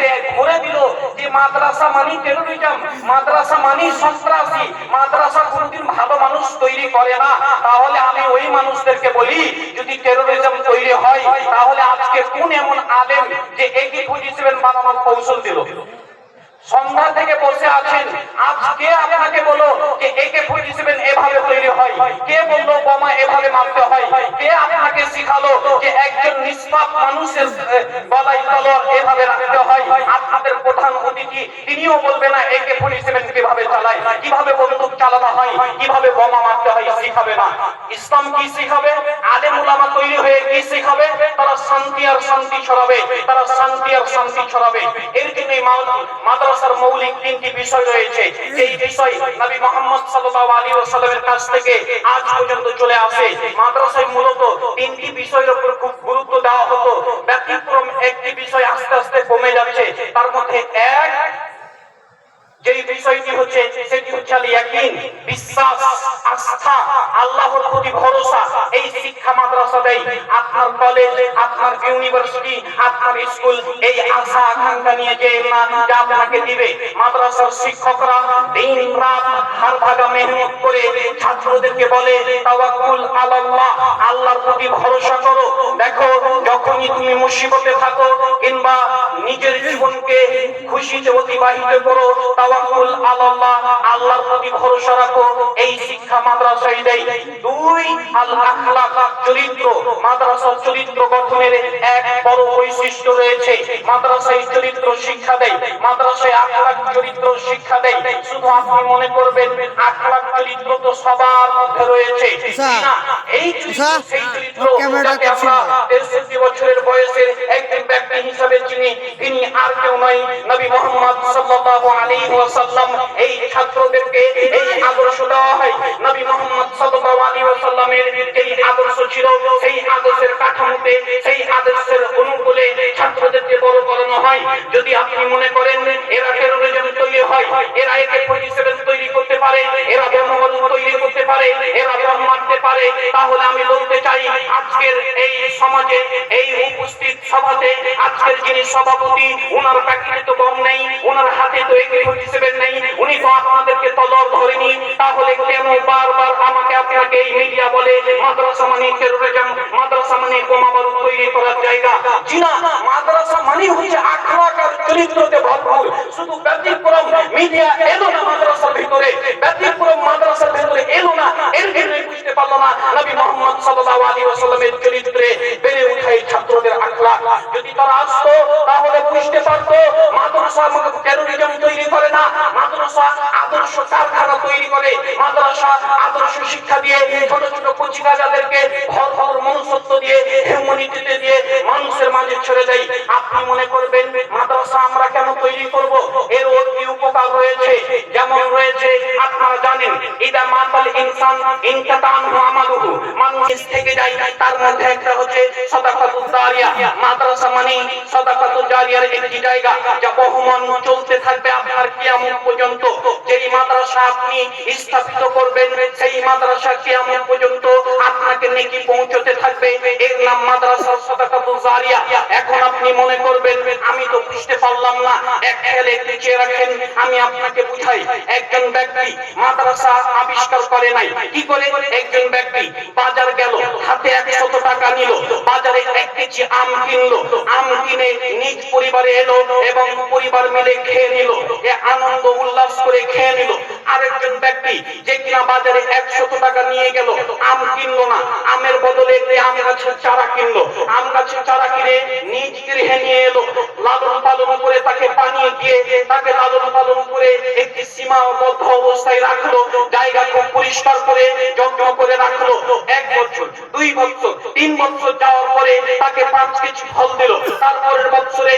হাতে ঘুরে দিল যে মাদ্রাসা মানি টেরোরিজম, মাদ্রাসা মানি সন্ত্রাসী, মাদ্রাসা কোনোদিন ভালো মানুষ তৈরি করে না। তাহলে আমি ওই মানুষদেরকে বলি, যদি টেরোরিজম তৈরি হয় তাহলে আজকে কোন এমন আলেম যে AK-47 বানানোর কৌশল দিল? সন্ধ্যা থেকে বসে আছেন, আজকে আপনাকে বলো যে AK-47 এভাবে তৈরি হয়? কে বললো বোমা এভাবে মারতে হয়? কে আপনাকে শিখালো যে একজন নিষ্পাপ মানুষের গলায় তলোয়ার এভাবে রাখতে হয়? আপনাদের প্রধান অতিথি তিনিও বলবে না AK-47 কিভাবে চালায়, কিভাবে বন্দুক চালানো হয়, কিভাবে বোমা মারতে হয়, শিখাবে না। ইসলাম কি শিখাবে? আলেম ওলামা তৈরি হয়ে কি শিখাবে? তারা শান্তি আর শান্তি ছড়াবে, তারা শান্তি আর শান্তি ছড়াবে। এর জন্য মাদ্রাসার মৌলিক তিনটি বিষয় রয়েছে। এই বিষয় নবী মুহাম্মদ সাল্লাল্লাহু আলাইহি ওয়াসাল্লামের কাছ থেকে আজ পর্যন্ত চলে আসে। মাদ্রাসায় মূলত তিনটি বিষয়ের উপর খুব গুরুত্ব দেওয়া হতো। ব্যতিক্রম একটি বিষয় আস্তে আস্তে কমে যাচ্ছে। তার মধ্যে এক যেই বিষয়টি হচ্ছে সেটি হচ্ছে আল ইয়াকিন, বিশ্বাস, আস্থা, আল্লাহর প্রতি ভরসা। এই শিক্ষা মাদ্রাসা দেয়। আপনার কলেজ, আপনার ইউনিভার্সিটি, আপনার স্কুল এই আশা আকাঙ্ক্ষা নিয়ে যে না যে আপনাকে দিবে। মাদ্রাসার শিক্ষকরা দিন রাত হার ভাগা মেহনত করে ছাত্রদেরকে বলে তাওয়াক্কুল আলাল্লাহ, আল্লাহর প্রতি ভরসা করো। দেখো, যখনই তুমি মুসিবতে থাকো কিংবা নিজের জীবনকে খুশিতে অতিবাহিত করো, তাওয়াক্কুল আলাল্লাহ, আল্লাহর প্রতি ভরসা রাখো। এই শিক্ষা মাদ্রাসায় দেয়। দুই, আল আখলাক, চরিত্র। মাদ্রাসার চরিত্র গঠনের এক বড় বৈশিষ্ট্য রয়েছে। মাদ্রাসায় চরিত্র শিক্ষা দেয়, মাদ্রাসায় আখলাক চরিত্র শিক্ষা দেয়। শুধু আপনি মনে করবেন আখলাক চরিত্র তো সবার মধ্যে রয়েছে, না, এই চরিত্র সেই চরিত্র যাতে আমরা 63 বছরের বয়সের একজন ব্যক্তি হিসেবে চিনি। তিনি আর কেউ নয়, নবী মুহাম্মদ সাল্লাল্লাহু আলাইহি ওয়াসাল্লাম। এই ছাত্রদেরকে এই আদর্শ দেওয়া হয়। নবী মুহাম্মদ সাল্লাল্লাহু আলাইহি ওয়াসাল্লামের এই আদর্শ ছিল, সেই আদর্শের কাঠামোতে, সেই আদর্শের অনুকূলে ছাত্রদেরকে বড় করানো হয়। যদি আপনি মনে করেন এরা টেরোরিজম তৈরি হয়, এরা AK-47 তৈরি করতে পারে, এরা বোমা তৈরি করতে পারে, এরা বোম মারতে পারে, তাহলে আমি বলতে চাই আজকের এই সমাজে, এই উপস্থিত সভাতে আজকের যিনি সভাপতি, ওনার প্যাকেটে তো বোম নেই, ওনার হাতে তো AK-47 নেই, উনি তো আপনাদেরকে তলোয়ার ধরেনি। তাহলে কেন বারবার আমাকে আপনাকে এই মিডিয়া বলে মাদ্রাসা মানে টেরোরিজম, মাদ্রাসা মানে বোমা বারুদ তৈরি করার জায়গা? জি না, মাদ্রাসা মানে হচ্ছে আখলাক আর চরিত্রতে ভরপুর। শুধু ব্যতিক্রম মিডিয়া এলো না মাদ্রাসার ভিতরে, ব্যতিক্রম মাদ্রাসার ভিতরে এলো না, এর জন্য বুঝতে পারলো না নবী মুহাম্মদ সাল্লাল্লাহু আলাইহি ওয়াসাল্লামের চরিত্রে বেড়ে ওঠা ছাত্রদের আখলাক। যদি তারা আসতো তাহলে বুঝতে পারতো মাদ্রাসা টেরোরিজম তৈরি করে না, মাদ্রাসা আদর্শ কারখানা তৈরি করে। মাদ্রাসা আদর্শ শিক্ষা দিয়ে ছোট ছোট কচিকাচাদেরকে ভরপুর মনুষ্যত্ব দিয়ে, হিউম্যানিটিতে দিয়ে মানুষের মাঝে ছেড়ে দেয়। আপনি মনে করবেন মাদ্রাসা আমরা কেন তৈরি করব? এর অতি উপকার রয়েছে। যেমন রয়েছে, আপনারা জানেন ইদা মাতাল ইনসান ইনকাতান আমালুহু, মানুষ থেকে যায়, তার মধ্যে একটা হচ্ছে সাদাকাতুল জারিয়া। মাদ্রাসা মানে সাদাকাতুল জারিয়ার একটি জায়গা, যা বহমান চলতে থাকবে আপনার কিয়ামত পর্যন্ত। যেই মাদ্রাসা আপনি স্থাপিত করবেন, সেই মাদ্রাসা কিয়ামত পর্যন্ত আপনাকে নেকি পৌঁছতে থাকবে। এর নাম মাদ্রাসা সাদাকাতুল জারিয়া। এখন আপনি মনে করবেন আমি তো বুঝতে পারলাম না, এক খেলে লিখে রাখেন, আমি আপনাকে বুঝাই। একজন ব্যক্তি মাদ্রাসা আবিষ্কার করে নাই। কি করে? একজন ব্যক্তি বাজার গেল, হাতে 100 টাকা নিল, বাজারে 1 কেজি আম কিনলো, আম কিনে নিজ পরিবারে এলো এবং পরিবার মিলে খেয়ে নিল, এ আনন্দ উল্লাস করে খেয়ে নিল। আরেকজন ব্যক্তি যে কিনা বাজারে 100 টাকা নিয়ে গেল, আম কিনলো না, আমের বদলে একটি আম গাছের চারা কিনলো, আম গাছের চারা কিনে নিজ গৃহে নিয়ে এলো, লালন পালন করে তাকে পানি দিয়ে তাকে লালন পালন করে একটি সীমাবদ্ধ অবস্থায় রাখলো, জায়গা খুব পরিষ্কার করে যত্ন করে রাখলো। 1 বছর, 2 বছর, 3 বছর যাওয়ার পরে তাকে 5 কেজি ফল দিল, তারপরের বছরে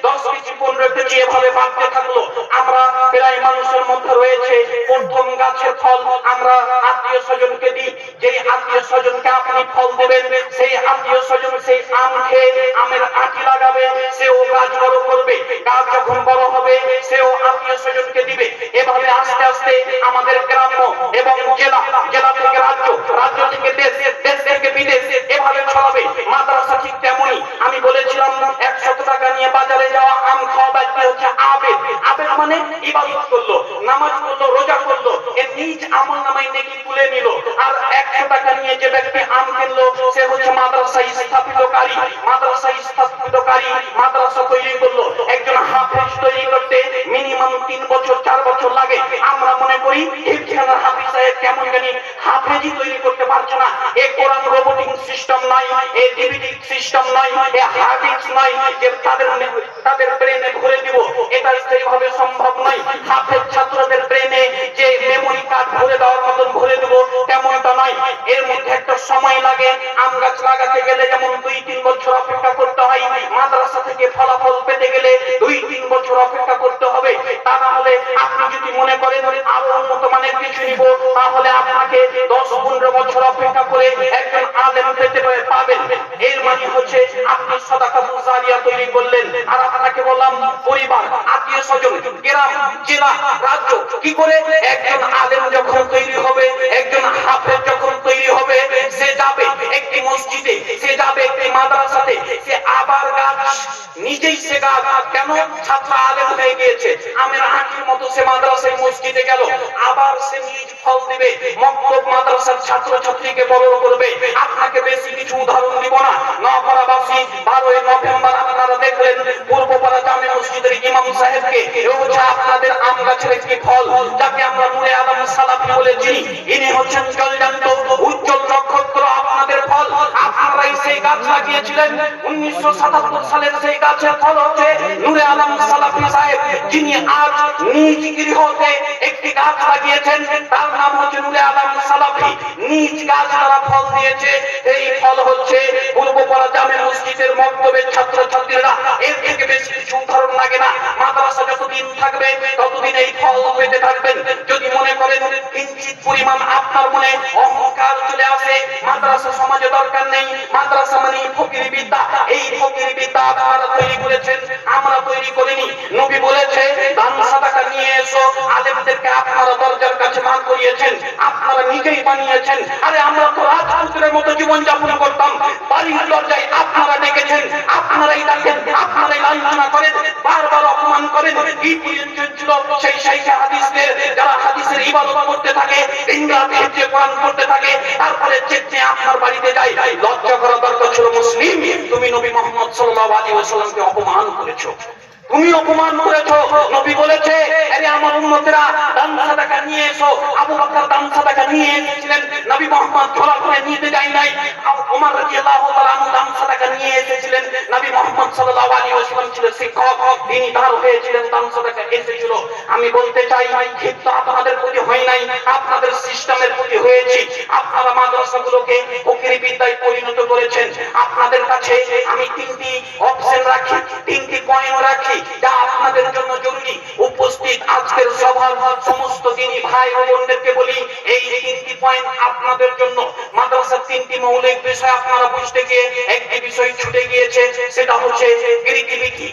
10 কেজি, 15 কেজি এভাবে বাড়তে থাকলো। আমরা প্রায় মানুষের মধ্যে রয়েছে, প্রথম গাছের ফল আমরা আত্মীয় স্বজনকে দিই। যেই আত্মীয় স্বজনকে আপনি ফল দেবেন, সেই আত্মীয় স্বজন সেই আম খেয়ে আমের আটি লাগাবে, সেও গাছ বড় করবে, গাছ যখন বড় হবে সেও আত্মীয় স্বজনকে দিবে। এভাবে আস্তে আস্তে আমাদের গ্রাম্য এবং জেলা, জেলা থেকে রাজ্য, রাজ্য থেকে দেশ, দেশ থেকে বিদেশ এভাবে ছড়াবে। মাদ্রাসা ঠিক তেমনই। আমি বলেছিলাম 100 টাকা নিয়ে বাজারে যাওয়া, আম খাওয়া আবেদ মানে ইবাদত করলো, নামাজ পড়লো, রোজা করলো, এর নিজ আমল নামায় নেকি তুলে নিল। আর 100 টাকা নিয়ে যে ব্যক্তি আম কিনলো সে হচ্ছে মাদ্রাসা স্থাপিতকারী, মাদ্রাসা স্থাপিতকারী, মাদ্রাসা তৈরি করলো। একজন হাফেজ তৈরি করতে মিনিমাম 3 বছর 4 বছর লাগে। আমরা মনে করি হিফজিখানার হাফিজ সাহেব কেমন জানি হাফেজই তৈরি করতে পারছে না। এই কোরআন রোবোটিক সিস্টেম নয়, এই ডিভিডি সিস্টেম নয়, এই হাফিজ নয় যে তাদের ব্রেনে ভরে দিব, এটা সেইভাবে সম্ভব নয়। হাফেজ ছাত্রদের ব্রেনে যে মেমোরি কার্ড ভরে দেওয়ার মতন ভরে দেব তেমনটা নয়। এর মধ্যে একটা সময় লাগে। আম গাছ লাগাতে গেলে যেমন 2-3 বছর অপেক্ষা করতে হয়, মাদ্রাসা থেকে ফলাফল পেতে গেলে 2-3 বছর অপেক্ষা করতে হবে। তা না হলে আপনি যদি মনে করেন আরো উন্নত মানের কিছু নিব, তাহলে আপনাকে 10-15 বছর অপেক্ষা করে একজন আলেম পেতে পাবেন। এর মানে হচ্ছে আপনি সাদাকাতুল জারিয়া তৈরি করলেন। আর আপনাকে বললাম পরিবার, আত্মীয় স্বজন, গ্রাম, জেলা, রাজ্য, কি করে একজন আলেম যখন তৈরি হবে, একজন হাফেজ যখন তৈরি হবে, সে যাবে একটি মসজিদে, সে যাবে একটি মাদ্রাসাতে, সে আবার গাছ নিজেই সে গাছ কেন ছাত্র আলেম হয়ে গিয়েছে, আমের আঁটির মতো সে মাদ্রাসায় মসজিদে গেল, আবার সে নিজ ফল দিবে, মক্তব মাদ্রাসার ছাত্র ছাত্রীকে বড় করবে। আপনাকে বেশি কিছু উদাহরণ দিব না। নওপাড়াবাসী 12 নভেম্বর আপনারা দেখলেন পূর্বপাড়া জামে মসজিদের ইমাম সাহেবকে, এ হচ্ছে আপনাদের আম গাছের একটি ফল, যাকে আমরা নূরে আলম সালাফি বলে চিনি। ইনি হচ্ছেন জলজান্ত উজ্জ্বল নক্ষত্র, আপনাদের ফল। আপনারাই সেই গাছ লাগিয়েছিলেন 1977 সালের। সেই গাছের ফল হচ্ছে নূরে আলম সালাফি সাহেব, যিনি আজ নিজ গৃহতে একটি গাছ লাগিয়েছেন, তার নাম হচ্ছে নূরে আলম সালাফি। নিজ গাছ তারা ফল দিয়েছে। এই ফল হচ্ছে পূর্বপাড়া জামে মসজিদের মক্তবের ছাত্র ছাত্রীরা। এর থেকে বেশি কিছু উদাহরণ লাগে না। মাদ্রাসা যতদিন থাকবে ততদিন এই ফল পেতে থাকবেন। যদি মনে করেন কিঞ্চিত পরিমাণ আপনার মনে অহংকার চলে আসে, মাদ্রাসা সমাজে দরকার নেই, মাদ্রাসা মানে ফকির বিদ্যা, এই ফকির বিদ্যা আপনারা তৈরি করেছেন, আমরা তৈরি করিনি। নবী বলেছে দান সাদাকা নিয়ে এসো, আলেমদেরকে আপনারা দরজার কাছে মান করিয়েছেন, আপনারা নিজেই বানিয়েছেন। আরে আমরা তো রাজপুত্রের মতো জীবন যাপন করতাম, বাড়ির দরজায় আপনারা ডেকেছেন, আপনারাই ডাকেন, আপনারাই লাঞ্ছনা করেন, বারবার অপমান করেন। কি প্রয়োজন ছিল সেই শাইখে হাদিসদের, যারা হাদিসের ইবাদত করতে থাকে, ইংরাজি হিফজে কোরআন করতে থাকে, তারপরে চেতনে আপনার বাড়িতে যায়? লজ্জা করা দরকার ছিল মুসলিম। তুমি নবী মুহাম্মদ সাল্লাল্লাহু আলাইহি ওয়াসাল্লামকে অপমান করেছো, তুমি অপমান করেছো। নবী বলেছে আরে আমার উম্মতেরা দান সাদাকা নিয়ে এসো। আবু বকর দান সাদাকা নিয়ে এসেছিলেন, নবী মুহাম্মদ খোলা করে নিতে যাই নাই। ওমর রাদিয়াল্লাহু তাআলা আনহু দান সাদাকা নিয়ে এসেছিলেন, নবী মুহাম্মদ সাল্লাল্লাহু আলাইহি ওয়াসাল্লাম ছিলেন শিক্ষক, তিনি দান হয়েছিলেন, দান সাদাকা এসেছিল। আমি বলতে চাই ক্ষিপ্ত আপনাদের প্রতি হয় নাই, আপনাদের সিস্টেমের প্রতি হয়েছে। আপনারা মাদ্রাসাগুলোকে ফকিরি বিদ্যায় পরিণত করেছেন। আপনাদের কাছে আমি 3টি অপশন রাখি, 3টি পয়েন্ট রাখি, যা আপনাদের জন্য জরুরি। উপস্থিত আজকের সভার সমস্ত দিনী ভাই ও বোনদেরকে বলি, এই 3টি পয়েন্ট আপনাদের জন্য। মাদ্রাসার 3টি মৌলিক বিষয় আপনারা বুঝতে গিয়ে একটি বিষয় ছুটে গিয়েছে, সেটা হচ্ছে ক্রিয়েটিভিটি,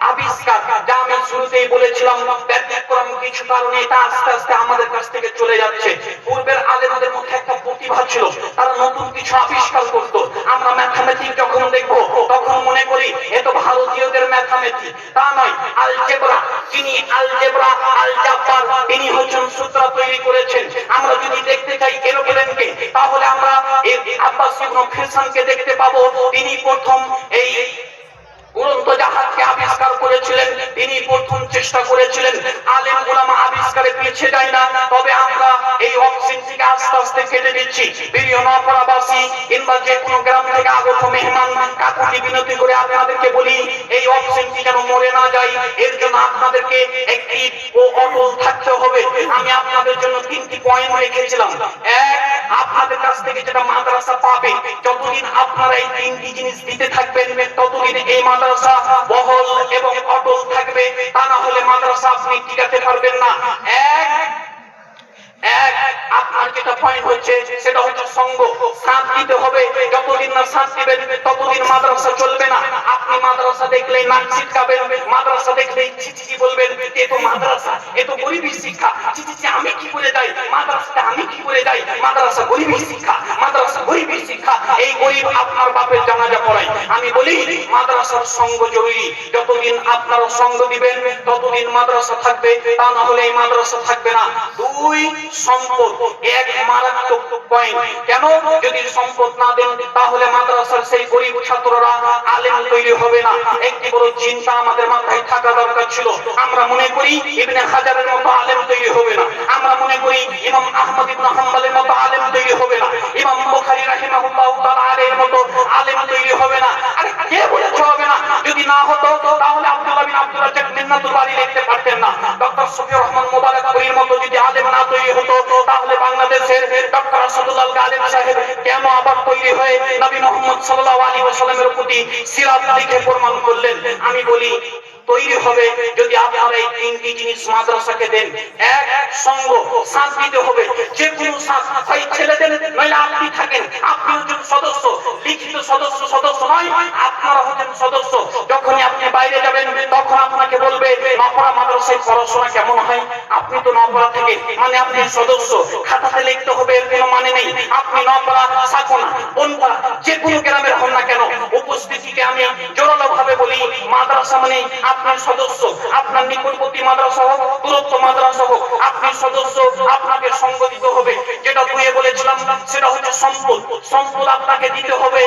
আবিষ্কার। যা আমি শুরুতেই বলেছিলাম, ব্যতিক্রম কিছু কারণে এটা আস্তে আস্তে আমাদের কাছ থেকে চলে যাচ্ছে। পূর্বের আলেমদের মধ্যে একটা প্রতিভা ছিল, তারা নতুন কিছু আবিষ্কার করত। আমরা ম্যাথমেটিক যখন দেখবো তখন মনে করি এ তো ভারতীয়দের ম্যাথমেটিক, তা নয়। আলজেব্রা, যিনি আলজেব্রা আলজাব্বার, তিনি হচ্ছেন সূত্র তৈরি করেছেন। আমরা যদি দেখতে চাই এরোপ্লেনকে, তাহলে আমরা আব্বাস ইবনে ফিরসানকে দেখতে পাবো। তিনি প্রথম এই উড়ন্ত জাহাজকে আবিষ্কার করেছিলেন, তিনি প্রথম চেষ্টা করেছিলেন। আলেম উলামা আবিষ্কারে পিছিয়ে যায় না, তবে আমরা এই অপশনটিকে আস্তে আস্তে কেটে দিচ্ছি। প্রিয় নওপাড়াবাসী কিংবা যে কোনো গ্রাম থেকে আগত মেহমান, কাকুতি বিনতি করে আপনাদেরকে বলি, এই অপশনটি যেন মরে না যায়, এর জন্য আপনাদেরকে একটি ও অটল থাকতে হবে। আমি আপনাদের জন্য 3টি পয়েন্ট রেখেছিলাম। এক, আপনাদের কাছ থেকে যেটা মাদ্রাসা পাবে, যতদিন আপনারা এই 3টি জিনিস দিতে থাকবেন ততদিন এই মাদ্রাসা বহল এবং অটল থাকবে। তা না হলে মাদ্রাসা আপনি টিকাতে পারবেন না। এক, আপনাকে যেটা পয়েন্ট হচ্ছে সেটা হচ্ছে সঙ্গ। সাথ দিতে হবে, যতদিন না সাথ দিবেন ততদিন মাদ্রাসা চলবে না। আপনি মাদ্রাসা দেখলে নাক ছিটকাবেন, মাদ্রাসা দেখলে ছি বলবেন, এ তো মাদ্রাসা, এ তো গরিবী শিক্ষা, ছি আমি কি করে যাই মাদ্রাসাতে, আমি কি করে যাই, মাদ্রাসা গরিবী শিক্ষা, মাদ্রাসা গরিবী শিক্ষা। এই গরিব আপনার বাপের জানাজা পড়ায়। আমি বলি মাদ্রাসার সঙ্গ জরুরি। যতদিন আপনারা সঙ্গ দিবেন ততদিন মাদ্রাসা থাকবে, তা না হলে এই মাদ্রাসা থাকবে না। দুই, সম্পদ এক মারাত্মক পয়েন্ট। কেন? যদি সম্পদ না দেন তাহলে মাদ্রাসার সেই গরিব ছাত্ররা আলেম তৈরি হবে না। একটি বড় চিন্তা আমাদের মাথায় থাকা দরকার ছিল। আমরা মনে করি ইবনে হাজারের মতো আলেম তৈরি হবে না, আমরা মনে করি ইমাম আহমদ ইবনে হাম্বলের মতো আলেম তৈরি হবে না, ইমাম বুখারী রাহিমাহুল্লাহু তাআলা এর মতো আলেম তৈরি হবে না। আরে কে বলেছে হবে না? যদি না হতো তাহলে আব্দুল্লাহ বিন আব্দুর রাজ্জাক মিন্নাতুল বারী লিখতে পারতেন না। ডক্টর শফিউর রহমান মুবারকপুরীর মতো যদি আলেম না তৈরি হতো তাহলে বাংলাদেশের ডক্টর আসাদুল্লাহ আলেম সাহেব কেন আবার তৈরি হয়ে নবী মুহাম্মদ সাল্লাল্লাহু আলাইহি ওয়াসাল্লামের প্রতি সিরাত লিখে প্রমাণ করলেন? আমি বলি তৈরি হবে যদি আপনারা এই তিনটি জিনিস মাদ্রাসাকে দেন। এক, সঙ্গ, সাথ দিতে হবে। যে কোনো সাথ, হয় ছেলে দেন নইলে আপনি থাকেন, আপনি হচ্ছেন সদস্য, লিখিত সদস্য নয়, আপনারা হচ্ছেন সদস্য। যখনই আপনি বাইরে যাবেন তখন আপনাকে বলবে নপড়া মাদ্রাসায় পড়াশোনা কেমন হয়, আপনি তো নপড়া থেকে, মানে আপনি সদস্য, খাতাতে লিখতে হবে এর কোনো মানে নেই। আপনি নপড়া, সাকোনা, বনপাড়া, যে কোনো গ্রামের হন না কেন, উপস্থিতিকে আমি জোরালো ভাবে বলি মাদ্রাসা মানে আপনার সদস্য। আপনার নিকটবর্তী মাদ্রাসা হোক, দূরত্ব মাদ্রাসা হোক, আপনি সদস্য, আপনাকে সঙ্গ দিতে হবে। যেটা দুয়ে বলেছিলাম সেটা হচ্ছে সম্পদ। সম্পদ আপনাকে দিতে হবে,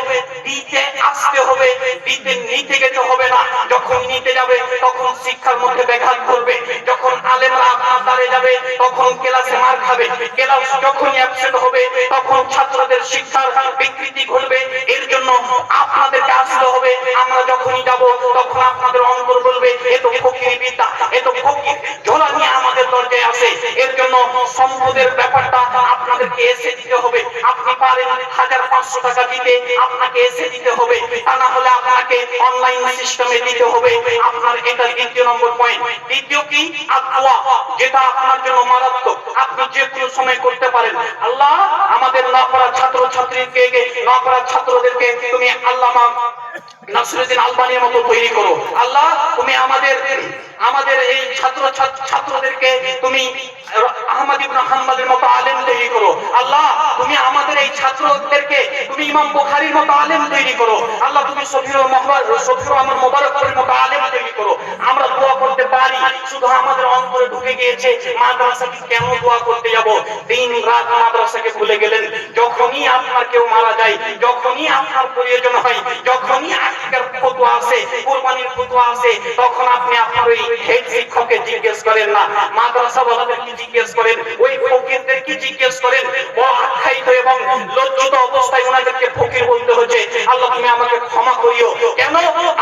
দিতে আসতে হবে, দিতে নিতে যেতে হবে না। যখন নিতে যাবে তখন শিক্ষার মধ্যে ব্যাঘাত ঘটবে। যখন আলেমরা আপনার দ্বারে যাবে তখন ক্লাসে মার খাবে। ক্লাস যখন অ্যাবসেন্ট হবে তখন ছাত্রদের শিক্ষার বিকৃতি ঘটবে। এর জন্য আপনাদেরকে আসতে হবে। আমরা যখনই যাব তখন আপনাদের অন্তর বলবে এ তো ফকির বিদ্যা, এ তো ফকির, ঝোলা নিয়ে আমাদের দরজায় আসে। এর জন্য সম্পদের ব্যাপারটা আপনাদেরকে এসে দিতে হবে। আপনি পারেন 1500 টাকা দিতে, আপনাকে এসে দিতে হবে, তা না হলে আপনাকে অনলাইন সিস্টেমে দিতে হবে। আপনার এটা দ্বিতীয় নম্বর পয়েন্ট। দ্বিতীয় কি? দোয়া, যেটা আপনার জন্য মারাত্মক, আপনি যে কোনো সময় করতে পারেন। আল্লাহ আমাদের নপড়া ছাত্র ছাত্রীকে, নপড়া ছাত্রদেরকে তুমি আল্লামা নাসিরুদ্দিন আলবানীর মতো তৈরি করো। আল্লাহ তুমি আমাদের এই ছাত্রদেরকে তুমি আহমদ ইবনে হাম্বলের মতো আলেম তৈরি করো। আল্লাহ তুমি আমাদের এই ছাত্রদেরকে তুমি ইমাম বুখারীর মতো আলেম তৈরি করো। আল্লাহ তুমি শফিউর রহমান মুবারকপুরীর মতো আলেম তৈরি করো। আমরা দোয়া করতে পারি, শুধু আমাদের অন্তরে ঢুকে গিয়েছে মাদ্রাসাকে কেন দোয়া করতে যাব? দিন রাত মাদ্রাসাকে ভুলে গেলেন। যখনই আপনার কেউ মারা যায়, যখনই আপনার প্রয়োজন হয়, যখনই আজকের ফতোয়া আসে, কুরবানির ফতোয়া আসে, তখন আপনি আপনার ওই হেড শিক্ষককে জিজ্ঞেস করেন না, মাদ্রাসাওয়ালাদেরকে জিজ্ঞেস করেন, ওই ফকিরদেরকে জিজ্ঞেস করেন। বড় আখ্যায়িত এবং লজ্জিত অবস্থায় ওনাদেরকে ফকির বলতে হচ্ছে। আল্লাহ তুমি আমাকে ক্ষমা করিও। কেন?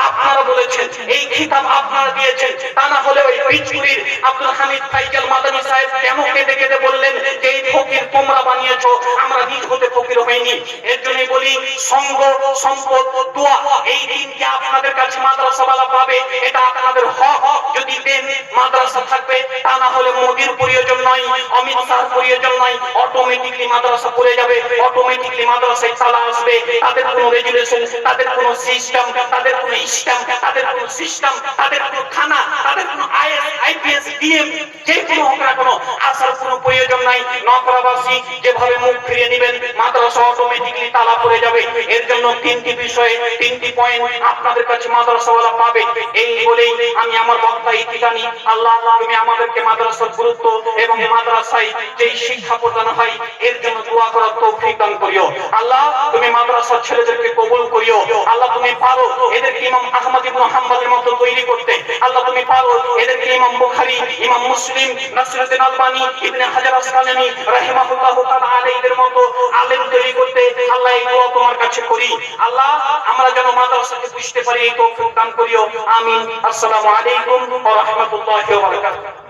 আপনারা বলেছেন, এই খিতাব আপনারা দিয়েছেন, তা না হলে ওই পিচপুরির আব্দুল হামিদ ফাইজাল মাদানী সাহেব কেন কেঁদে কেঁদে বললেন যে এই ফকির তোমরা বানিয়েছো, আমরা নিজ হতে ফকির হইনি। এর জন্যই বলি সঙ্গ, সম্পদ, দোয়া, এই তিনটি আপনাদের কাছে মাদ্রাসাওয়ালা পাবে, এটা আপনাদের হক। যদি দেন মাদ্রাসা থাকবে, তা না হলে মোদির প্রয়োজন নয়, অমিত শাহর প্রয়োজন নয়, অটোমেটিকলি মাদ্রাসা পড়ে যাবে, অটোমেটিকলি মাদ্রাসায় তালা আসবে। তাদের কোনো রেগুলেশন, তাদের কোনো সিস্টেম, তাদের কোনো ইসলাম, তাদের কোনো সিস্টেম, তাদের কোনো থানা, তাদের কোনো আইএস, আইপিএস, ডিএম, যে কোনো হোক না কোনো আসার কোনো প্রয়োজন নাই। নকরাবাসী যেভাবে মুখ ফিরিয়ে নেবেন, মাদ্রাসা অটোমেটিকলি তালা পড়ে যাবে। এর জন্য তিনটি বিষয়ে, তিনটি পয়েন্ট আপনাদের কাছে মাদ্রাসাওয়ালা পাবে। এই বলেই আমি আমার বক্তব্য ইতি টানি। আল্লাহ তুমি আমাদেরকে মাদ্রাসার গুরুত্ব এবং মাদ্রাসায় যেই শিক্ষা প্রদান হয় এর জন্য দোয়া করার তৌফিক দান করিও। আল্লাহ তুমি মাদ্রাসার ছেলেদেরকে কবুল করিও। আল্লাহ তুমি পারো এদেরকে ইমাম আহমদ ইবনে হাম্বলের মতো তৈরি করতে। আল্লাহ তুমি পারো এদেরকে ইমাম বুখারী, ইমাম মুসলিম, নাসিরুদ্দিন আলবানী, ইবনে হাজার আসকালানী রাহিমাহুল্লাহু তাআলা আলাইহির মতো আলেম তৈরি করতে। আল্লাহ এই দোয়া তোমার কাছে করি। আল্লাহ আমরা যেন মাদ্রাসাকে বুঝতে পারি এই তৌফিক দান করিও। আমিন। আসসালামু আলাইকুম ওয়া রাহমাতুল্লাহি ওয়া বারাকাতুহু।